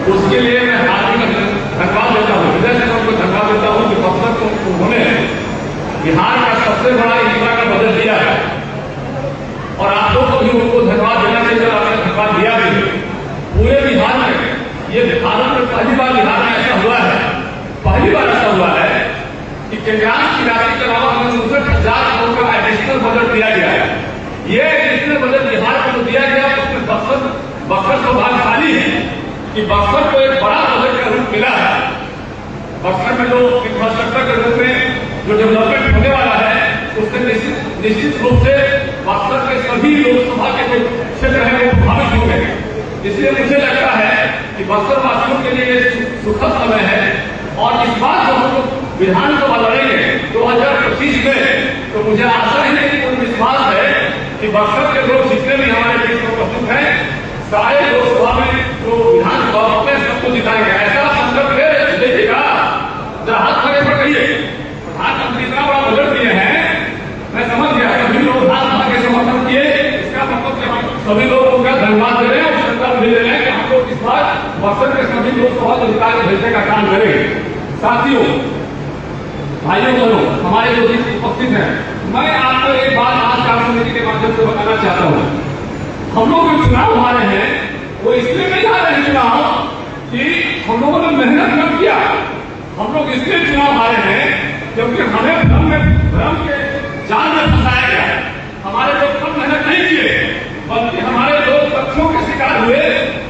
उसके लिए मैं हार्दिक धन्यवाद देता हूँ, हृदय से उनको धन्यवाद देता हूँ कि अब तक उन्होंने बिहार का सबसे बड़ा इंफ्रा का बजट दिया है और आप लोग को भी उनको धन्यवाद देना चाहिए और आपने धन्यवाद दिया भी। पूरे बिहार में ये भारत में पहली बार बिहार में ऐसा हुआ है, पहली बार ऐसा हुआ है कि केंद्रांश की राशि के अलावा हमें 69,000 करोड़ का एडिशनल बजट दिया गया है। ये एडिशनल बजट बिहार को जो दिया गया उसमें बक्सर सौभाग्यशाली है कि बक्सर को एक बड़ा बजट का रूप मिला है। बक्सर में जो इंफ्रास्ट्रक्चर के रूप में जो डेवलपमेंट होने वाला है उससे निश्चित रूप से बक्सर के सभी लोकसभा के जो क्षेत्र है वो प्रभावित होंगे। इसलिए मुझे लगता है कि बक्सर वासियों के लिए सुखद समय है और इस बार जो हम लोग विधानसभा लड़ेंगे 2025 में, तो मुझे आशा ही नहीं और विश्वास है कि बक्सर के लोग जितने भी हमारे बीच में उपस्थित हैं सारे लोकसभा में जो विधानसभा में सबको जिताएंगे। ऐसा संकल्प लीजिएगा, जरा हाथ खड़े पर कहिए। प्रधानमंत्री इतना बड़ा बजट दिए हैं, मैं समझ गया सभी लोग हाथ के समर्थन किए, इसका मतलब हम सभी लोगों का धन्यवाद दे रहे हैं और संकल्प ले रहे हैं कि हम लोग इस बार बक्सर के सभी लोकसभा को जिता के भेजने का काम करेंगे। साथियों, भाइयों बहनों, हमारे जो उपस्थित हैं, मैं आपको एक बात आज कार्य समिति के माध्यम से बताना चाहता हूँ। हम लोग जो चुनाव हारे हैं वो इसलिए नहीं हारे हैं चुनाव कि हम लोगों ने मेहनत न किया, हम लोग इसलिए चुनाव हारे हैं क्योंकि हमें भ्रम के जाल में फंसाया गया है। हमारे लोग कम मेहनत नहीं किए बल्कि हमारे लोग तथ्यों के शिकार हुए,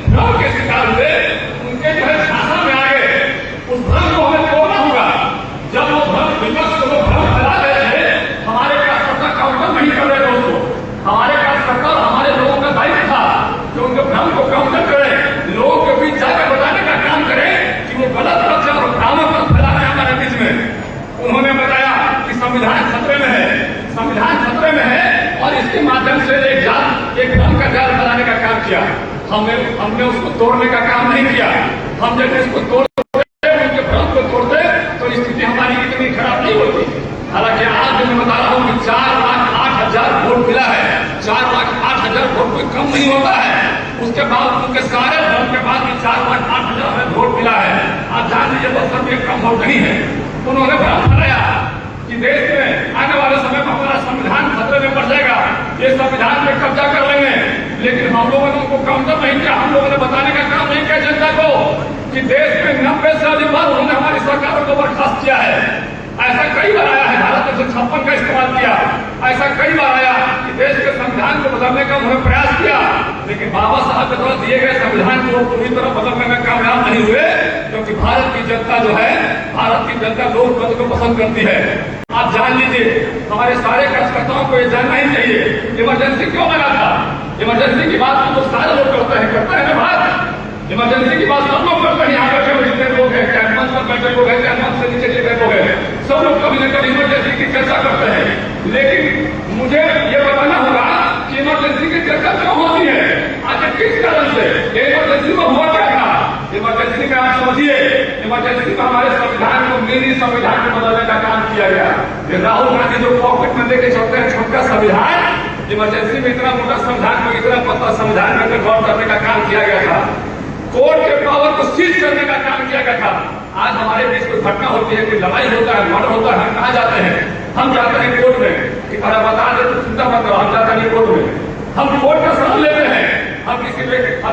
भ्रम के शिकार हुए, उनके जो है शासन में आ गए। उस भ्रम को हमें तोड़ना होगा। जब वो भ्रम विपक्ष को भ्रम फैला रहे थे, हमारे कार्यकर्ता काउंटर नहीं कर रहे दोस्तों, हमारे कार्यकर्ता हमारे लोगों का दायित्व था कि उनके भ्रम को काउंटर करें, लोगों के बीच जाकर बताने का काम करें कि वो गलत तथ्य और भ्रामक तथ्य फैला रहे हैं हमारे बीच में। उन्होंने बताया कि संविधान खतरे में है, संविधान खतरे में है और इसके माध्यम से एक भ्रम का जाल फैलाने का काम किया। हमने उसको तोड़ने का काम नहीं किया। हम जब इसको तोड़ते, उनके भ्रम को तोड़ते तो स्थिति हमारी इतनी खराब नहीं होती। हालांकि आज मैं बता रहा हूँ कि 4,08,000 वोट मिला है, 4,08,000 वोट कोई कम नहीं होता है। उसके बाद उनके सारे भ्रम के बाद भी 4,08,000 वोट मिला है। आप जान लीजिए बक्सर में कम वोट नहीं है। उन्होंने भ्रम फैलाया कि देश में आने वाले समय में हमारा संविधान खतरे में पड़ जाएगा, ये संविधान पे कब्जा कर लेंगे। लेकिन हम लोगों ने उनको काउंटर नहीं किया, हम लोगों ने बताने का काम नहीं किया जनता को कि देश में 90 से अधिक बार उन्होंने हमारी सरकारों को बर्खास्त किया है। ऐसा कई बार आया है, भारत 156 का इस्तेमाल किया, ऐसा कई बार आया कि देश के संविधान को बदलने का उन्होंने प्रयास किया, लेकिन बाबा साहब के द्वारा दिए गए संविधान को पूरी तरह बदलने में कामयाब नहीं हुए क्योंकि भारत की जनता जो है, भारत की जनता लोकतंत्र को पसंद करती है। आप जान लीजिए, हमारे सारे कार्यकर्ताओं को ये जानना ही चाहिए इमरजेंसी क्यों लगा था। इमरजेंसी की बात तो सारे लोग करते हैं ना बात, इमरजेंसी की बात सब लोग करते हैं। यहाँ बैठे हुए जितने लोग हैं, कैंपस पर बैठे लोग हैं, कैंपस से नीचे जितने लोग हैं, सब लोग कभी न कभी इमरजेंसी की चर्चा करते हैं। लेकिन मुझे ये बताना होगा कि इमरजेंसी की चर्चा क्यों होती है, आखिर किस कारण से, इमरजेंसी में हुआ क्या था। इमरजेंसी में आप समझिए, इमरजेंसी में हमारे संविधान को मिनी संविधान में बदलने का काम किया गया। राहुल गांधी जो पॉकेट में लेके चलते हैं छोटा संविधान, इमरजेंसी में इतना मोटा संविधान को इतना पतला संविधान में गौर करने का काम किया गया था। कोर्ट के पावर को सीज करने का काम किया गया था। आज हमारे बीच कोई घटना होती है, कोई लड़ाई होता है, मर्डर होता है, हम कहाँ जाते हैं, हम जाते हैं कोर्ट में कि बता दे तो चिंता मत करो, हम जाते हैं कोर्ट में, हम कोर्ट का शरण लेते हैं। हम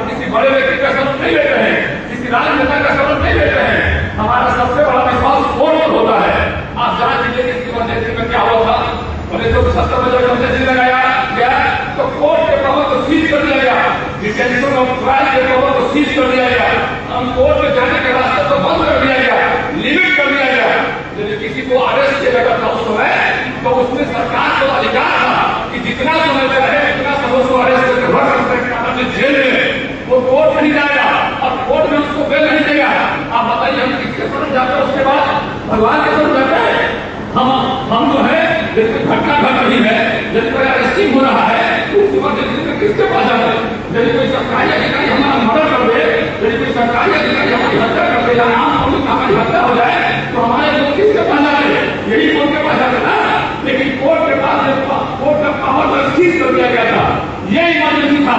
किसी बड़े व्यक्ति का शरण नहीं लेते हैं, किसी राजनेता का शरण नहीं लेते हैं। हमारा सबसे बड़ा विश्वास कोर्ट पर होता है। आप जान लीजिए कि इमरजेंसी में क्या हुआ था। 1970 में जब इमरजेंसी लगाया गया तो कोर्ट के पावर को सीज कर दिया गया, डिटेंशन ऑफ ट्रायल के पावर को सीज कर दिया गया, हम कोर्ट में जाने के रास्ते को बंद कर दिया गया, लिमिट कर दिया गया। यदि किसी को अरेस्ट किया जाता था उस समय तो उसमें सरकार को अधिकार था कि जितना समय चाहे उतना समय उसको अरेस्ट करके रख सकते हैं जेल में, वो कोर्ट नहीं जाएगा और कोर्ट में उसको बेल नहीं देगा। आप बताइए हम किसके शरण जाते हैं, उसके बाद भगवान के शरण जाते हैं। हम जो है घटना घट रही है, यदि कोई अरेस्टिंग हो रहा है तो उस इमरजेंसी में किसके पास जाते हैं। यदि कोई सरकारी अधिकारी हमारा मर्डर कर दे, यदि कोई सरकारी अधिकारी हमारी हत्या कर दे या आम पब्लिक हमारी हत्या हो जाए तो हमारे लोग किसके पास जाते हैं, यही कोर्ट के पास जाते ना। लेकिन कोर्ट के पास कोर्ट का पावर सीज कर दिया गया था, ये इमरजेंसी था।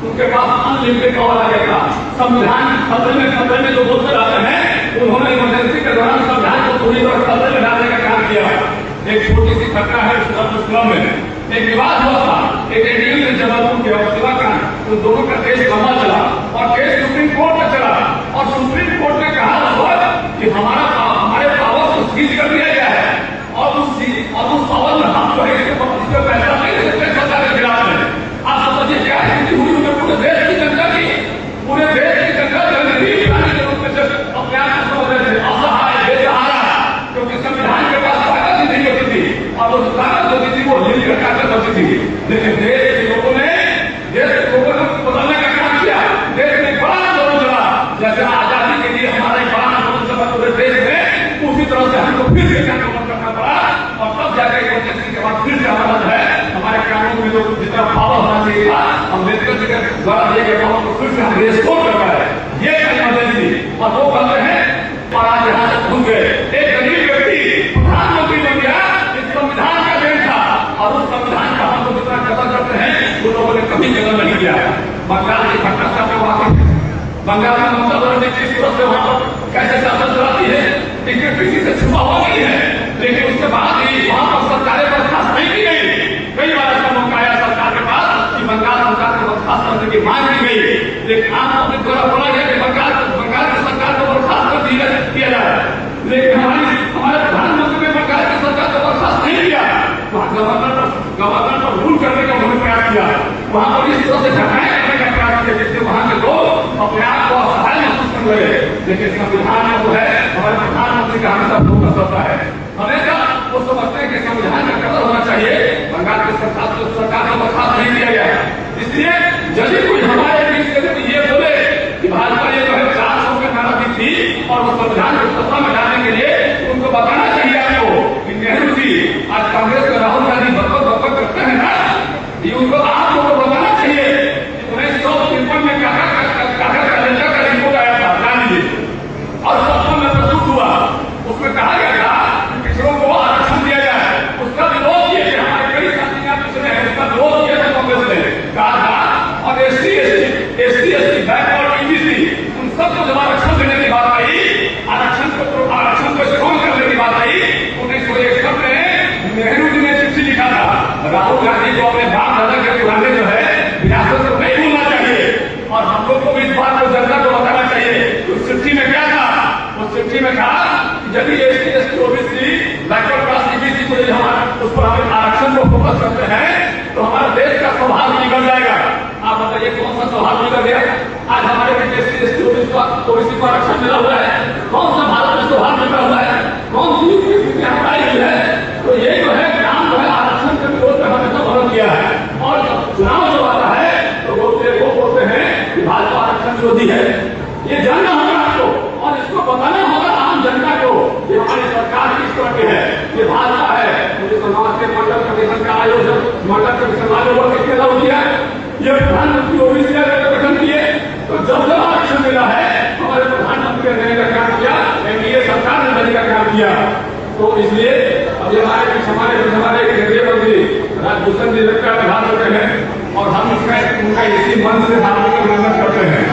उनके पास अनलिमिटेड पावर आ गया था। संविधान खतरे में जो बोलते रहते हैं, उन्होंने इमरजेंसी के दौरान संविधान को पूरी तरह खतरे में डालने का काम किया। एक छोटी सी घटना है सुलभ में एक विवाद हुआ था, एक एडीएम जबलपुर के और सेवा कांड, उन दोनों का केस लंबा चला और केस सुप्रीम कोर्ट में चला और सुप्रीम कोर्ट ने कहा कि हमारे पावर को सीज कर दिया गया है और उस पावर में हम जो है इसको पैसा नहीं दे सकते सरकार के खिलाफ में। आप समझिए क्या स्थिति हुई उन्हें पूरे देश की जनता की गरीब प्राणी के रूप में से अपने आप को समझ रहे थे, असहाय बेसहारा, क्योंकि संविधान के पास ताकत ही नहीं होती थी और उस ताकत होती थी वो लीड ताकत होती थी। लेकिन देश के लोगों ने बदलने का काम किया। देश में बड़ा आंदोलन चला, जैसे आजादी के लिए हमारा एक बड़ा आंदोलन चला पूरे देश में, उसी तरह से हमको फिर से आंदोलन करना पड़ा और तब जाकर इमरजेंसी के बाद फिर से आंदोलन है। हमारे कानून में जो जितना पावर होना चाहिए था, अम्बेडकर जी के द्वारा दिए गए पावर को फिर से हम रेस्टोर कर रहा है। ये इमरजेंसी और वो कहते हैं और आज यहाँ तक घूम गए। एक गरीब व्यक्ति प्रधानमंत्री बन गया, इस संविधान का देन था और उस संविधान का हम लोग जितना कदर करते हैं उन लोगों ने कभी कदर नहीं किया। बंगाल की घटना से आपको वाकिफ है, बंगाल में ममता बनर्जी किस तरह से वहां पर कैसे शासन चलाती है, इसमें किसी से छुपा हुआ नहीं है। लेकिन उसके बाद ही वहां पर सरकारें बर्खास्त नहीं की गई। कई बार ऐसा मौका आया सरकार के पास कि बंगाल सरकार को बर्खास्त करने की मांग की गई, लेकिन आम आदमी द्वारा बोला गया कि बंगाल की सरकार को बर्खास्त कर दिया जाए। लेकिन हमारे प्रधानमंत्री ने बंगाल की सरकार को बर्खास्त नहीं किया। वहां गवर्नर पर रूल करने का उन्होंने प्रयास किया, वहां पर इस तरह से घटनाएं करने का प्रयास किया जिससे वहां के लोग अपने आप को असहाय महसूस करने लगे। लेकिन संविधान में जो है हमारे प्रधानमंत्री का हमेशा फोकस होता है, हमेशा वो समझते हैं कि संविधान का कदर होना चाहिए। बंगाल की सरकार को बर्खास्त नहीं किया गया। इसलिए यदि कोई हमारे बीच से ये बोले कि भाजपा ये जो है 400 के नारा दी थी और वो संविधान को सत्ता में लाने के लिए उनको बताना चाहिए आपको कि नेहरू जी आज कांग्रेस में राहुल गांधी बकवास करते हैं ना, ये उनको आप लोगों को बताना चाहिए। 1953 में काका कैलेंडर का रिपोर्ट आया था गांधी जी और 55 में प्रस्तुत हुआ, उसमें कहा गया था पिछड़ों को आरक्षण दिया जाए। उसका विरोध किया कि हमारे कई साथियां पिछड़े हैं, उसका विरोध किया था कांग्रेस ने, कहा था और एससी एसटी बैकवर्ड ईबीसी उन सबको जब आरक्षण देने की बात आई, आरक्षण को स्ट्रॉन्ग करने की बात आई, 1961 में नेहरू जी ने चिट्ठी लिखा था राहुल गांधी को अपने बाप दादा के पुराने जो है विरासत को नहीं भूलना चाहिए और हम लोग को भी इस बात को जनता को बताना चाहिए। उस चिट्ठी में क्या था, उस चिट्ठी में कहा यदि ST ST OBC backward class EBC को उस पर हम आरक्षण को फोकस करते हैं तो हमारे देश का स्वभाव बिगड़ जाएगा। आप बताइए कौन सा स्वभाव बिगड़ गया? आज हमारे एसटी एसटी ओबीसी को आरक्षण मिला हुआ है, कौन सा भारत में स्वभाव बिगड़ा हुआ है, कौन सी हटाई हुई है? तो ये जो है काम जो है आरक्षण के विरोध में हमेशा भरण किया है और चुनाव जो आता है तो वो बोलते हैं कि भाजपा आरक्षण विरोधी है। ये जानना होगा आपको और इसको बताना होगा आम जनता को कि हमारी सरकार किस तरह की है। ये भाजपा है, मुझे समाज के मंडल कमीशन का आयोजन मंडल कमीशन आयोग किसने लागू किया? ये प्रधानमंत्री ओबीसी का गठन किए। तो जब आरक्षण मिला है हमारे प्रधानमंत्री ने देने का काम किया, एनडीए सरकार ने देने का काम किया। तो इसलिए अभी हमारे केंद्रीय मंत्री राजभूषण जी का प्रधान होते हैं और हम उनका इसी मंच से हार्दिक अभिनंदन करते हैं।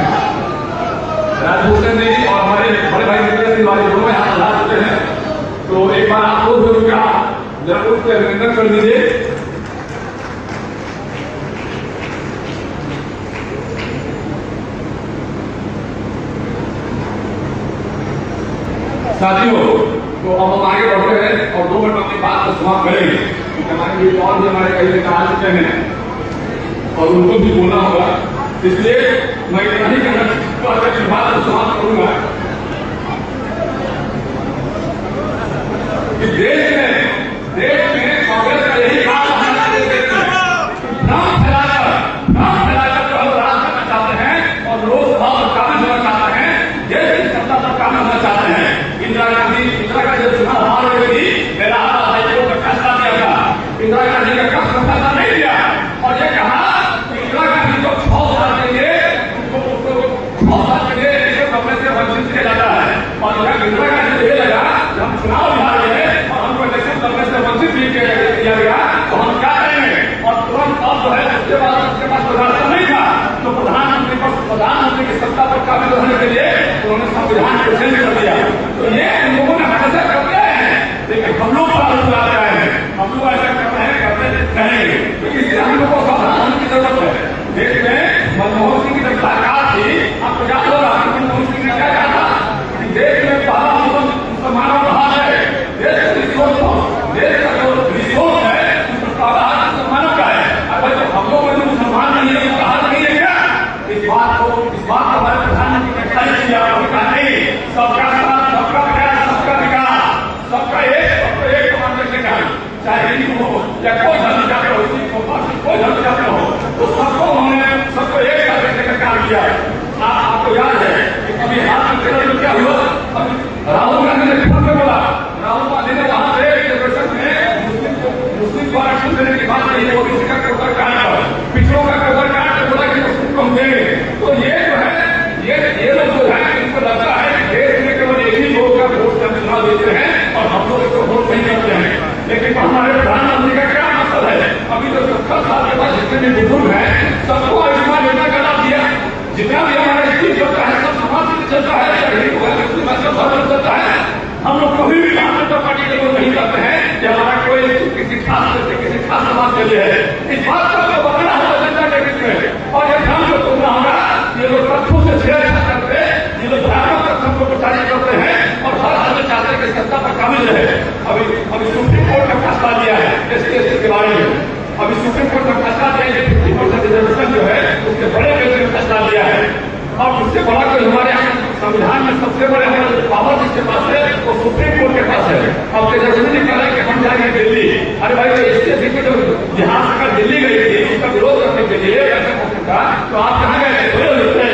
राजभूषण जी और हमारे बड़े भाई नितिन तिवारी दोनों यहाँ प्रधान होते हैं, तो एक बार आप लोग भी उनका जरूर से अभिनंदन कर दीजिए। साथियों, तो अब हम आगे बढ़ते हैं और 2 मिनट की बात को समाप्त करेंगे क्योंकि हमारे लिए और भी हमारे कई नेता आ चुके हैं और उनको भी बोलना होगा। इसलिए मैं इतना ही कहना बात को समाप्त करूंगा कि देश में कांग्रेस का यही काम नाम फैलाकर जो हम राज करना चाहते हैं और लोकसभा पर काबिज होना चाहते हैं, देश की सत्ता पर काबिज होना चाहते हैं। इंदिरा गांधी जब चुनाव हार गई थी, इलाहाबाद हाईकोर्ट का फैसला दिया था, इंदिरा गांधी का कष्ट फैसला नहीं दिया और ये कहा कि इंदिरा गांधी को 6 साल के लिए करने से वंचित किया जाता है और इंदिरा गांधी को ये लगा कि हम चुनाव हार गए और हमको मनमोहन सिंह की जब सरकार थी, आपको याद होगा मनमोहन सिंह ने क्या कहा था कि देश में पहला मुसलमानों का हाथ है, देश का रिसोर्स जो रिसोर्स है उसमें पहला हाथ मुसलमानों का है। अगर जो हम लोग में मुसलमान नहीं है उसका हाथ नहीं है क्या? इस बात को हमारे प्रधानमंत्री ने तय किया, कहा नहीं, सबका साथ, सबका प्रयास, सबका विकास, सबका एक कमांडर से काम, चाहे हिंदू हो या कोई धर्म जाते हो, कोई धर्म जाते हो, तो सबको एक साथ रखने का काम किया। आपको याद है कि अभी हाल में केरल में क्या हुआ? राहुल गांधी ने फोन पे बोला, राहुल गांधी ने वहां से मुस्लिम को आरक्षण देने की बात नहीं है, ओबीसी का कोटा काट, पिछड़ों का कोटा काट बोला कि मुस्लिम को हम देंगे। तो ये जो है ये लोग जो है इनको लगता है कि देश में केवल एक ही लोग का वोट का चुनाव देते हैं और हम लोग इसको वोट नहीं करते हैं। लेकिन हमारे प्रधानमंत्री का क्या मकसद है? अभी तो 70 साल के बाद जितने भी बुजुर्ग हैं सबको आयुष्मान योजना का लाभ दिया। जितना भी हमारा स्कीम चलता है सब समाज से चलता है, चलता है। हम लोग कभी भी भारतीय जनता पार्टी के लोग नहीं करते हैं कि हमारा कोई किसी खास समाज के लिए है। इस बात का तो बताना होगा जनता के बीच में, और ये ध्यान को तोड़ना होगा। ये लोग तथ्यों से छेड़छाड़ करते हैं, ये लोग भ्रामक तथ्यों को प्रचारित करते हैं और हर हाल में चाहते हैं कि सत्ता पर काबिज रहे। अभी सुप्रीम कोर्ट ने फैसला दिया है SC/ST के बारे में। अभी सुप्रीम कोर्ट ने फैसला दिया है 50% रिजर्वेशन जो है उसके बड़े बेटे ने फैसला दिया है। और उससे बड़ा कोई हमारे संविधान में सबसे बड़े हमारे पावर जिसके पास है वो सुप्रीम कोर्ट के पास है। अब तेजस्वी जी कह रहे हैं कि हम जाएंगे दिल्ली। अरे भाई SC/ST की जो बिहार सरकार दिल्ली गई थी उसका विरोध करने के लिए का, तो आप कहाँ गए थे?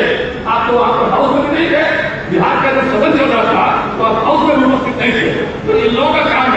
आप तो हाउस में नहीं गए। बिहार का जो सदन चल रहा था तो आप हाउस में उपस्थित नहीं थे। तो इन लोगों का काम